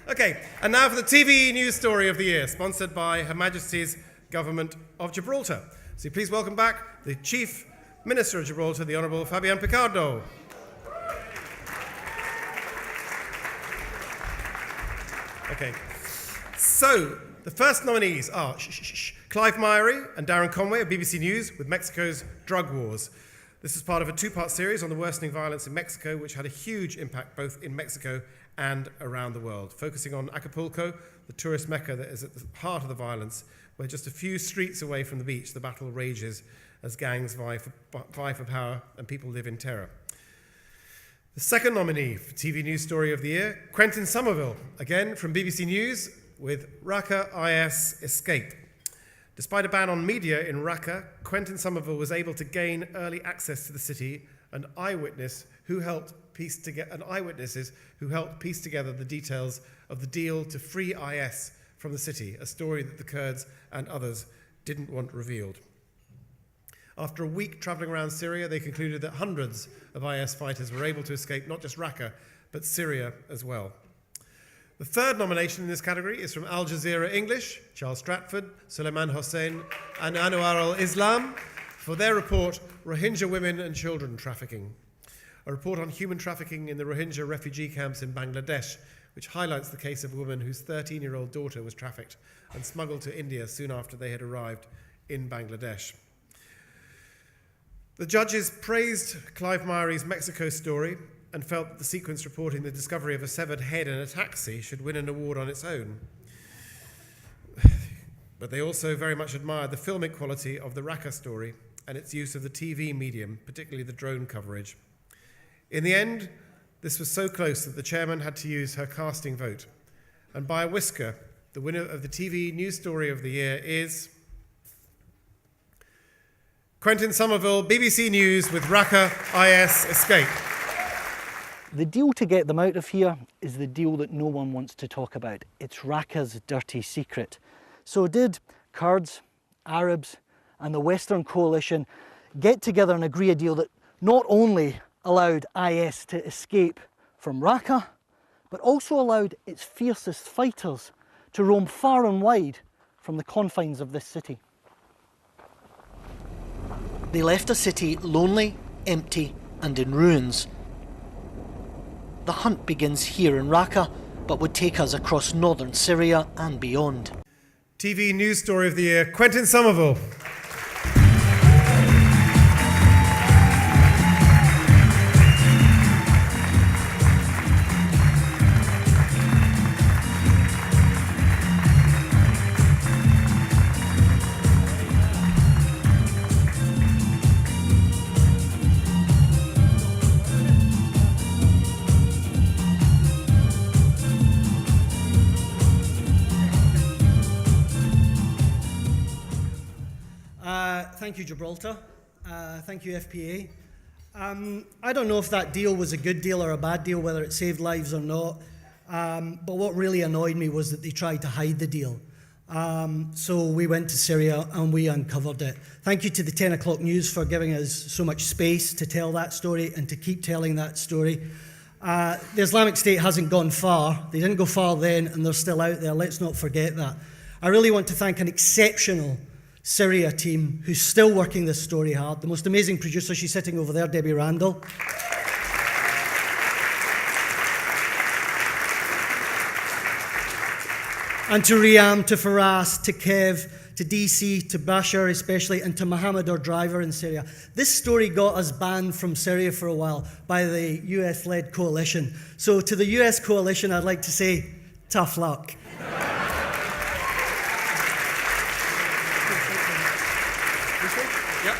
Okay, and now for the TV news story of the year, sponsored by Her Majesty's Government of Gibraltar. So please welcome back the Chief Minister of Gibraltar, the Honourable Fabian Picardo. Okay, so the first nominees are Clive Myrie and Darren Conway of BBC News with Mexico's drug wars. This is part of a two-part series on the worsening violence in Mexico, which had a huge impact both in Mexico and around the world, focusing on Acapulco, the tourist mecca that is at the heart of the violence, where just a few streets away from the beach, the battle rages as gangs vie for power and people live in terror. The second nominee for TV News Story of the Year, Quentin Somerville, again from BBC News, with Raqqa IS Escape. Despite a ban on media in Raqqa, Quentin Somerville was able to gain early access to the city, and eyewitnesses who helped piece together the details of the deal to free IS from the city, a story that the Kurds and others didn't want revealed. After a week travelling around Syria, they concluded that hundreds of IS fighters were able to escape not just Raqqa, but Syria as well. The third nomination in this category is from Al Jazeera English, Charles Stratford, Suleiman Hossain, and Anwar al-Islam, for their report, Rohingya Women and Children Trafficking, a report on human trafficking in the Rohingya refugee camps in Bangladesh, which highlights the case of a woman whose 13-year-old daughter was trafficked and smuggled to India soon after they had arrived in Bangladesh. The judges praised Clive Myrie's Mexico story and felt that the sequence reporting the discovery of a severed head in a taxi should win an award on its own. But they also very much admired the filmic quality of the Raqqa story and its use of the TV medium, particularly the drone coverage. In the end, this was so close that the chairman had to use her casting vote. And by a whisker, the winner of the TV News Story of the Year is Quentin Somerville, BBC News, with Raqqa IS Escape. The deal to get them out of here is the deal that no one wants to talk about. It's Raqqa's dirty secret. So did Kurds, Arabs, and the Western coalition get together and agree a deal that not only allowed IS to escape from Raqqa, but also allowed its fiercest fighters to roam far and wide from the confines of this city. They left a city lonely, empty, and in ruins. The hunt begins here in Raqqa, but would take us across northern Syria and beyond. TV News Story of the Year, Quentin Somerville. Thank you, Gibraltar. Thank you, FPA. I don't know if that deal was a good deal or a bad deal, whether it saved lives or not. But what really annoyed me was that they tried to hide the deal. So we went to Syria and we uncovered it. Thank you to the 10 o'clock news for giving us so much space to tell that story and to keep telling that story. The Islamic State hasn't gone far. They didn't go far then, and they're still out there. Let's not forget that. I really want to thank an exceptional Syria team who's still working this story hard. The most amazing producer, she's sitting over there, Debbie Randall. And to Riyam, to Faraz, to Kev, to DC, to Bashar especially, and to Mohammed, our driver in Syria. This story got us banned from Syria for a while by the US-led coalition. So to the US coalition, I'd like to say, tough luck. Yep.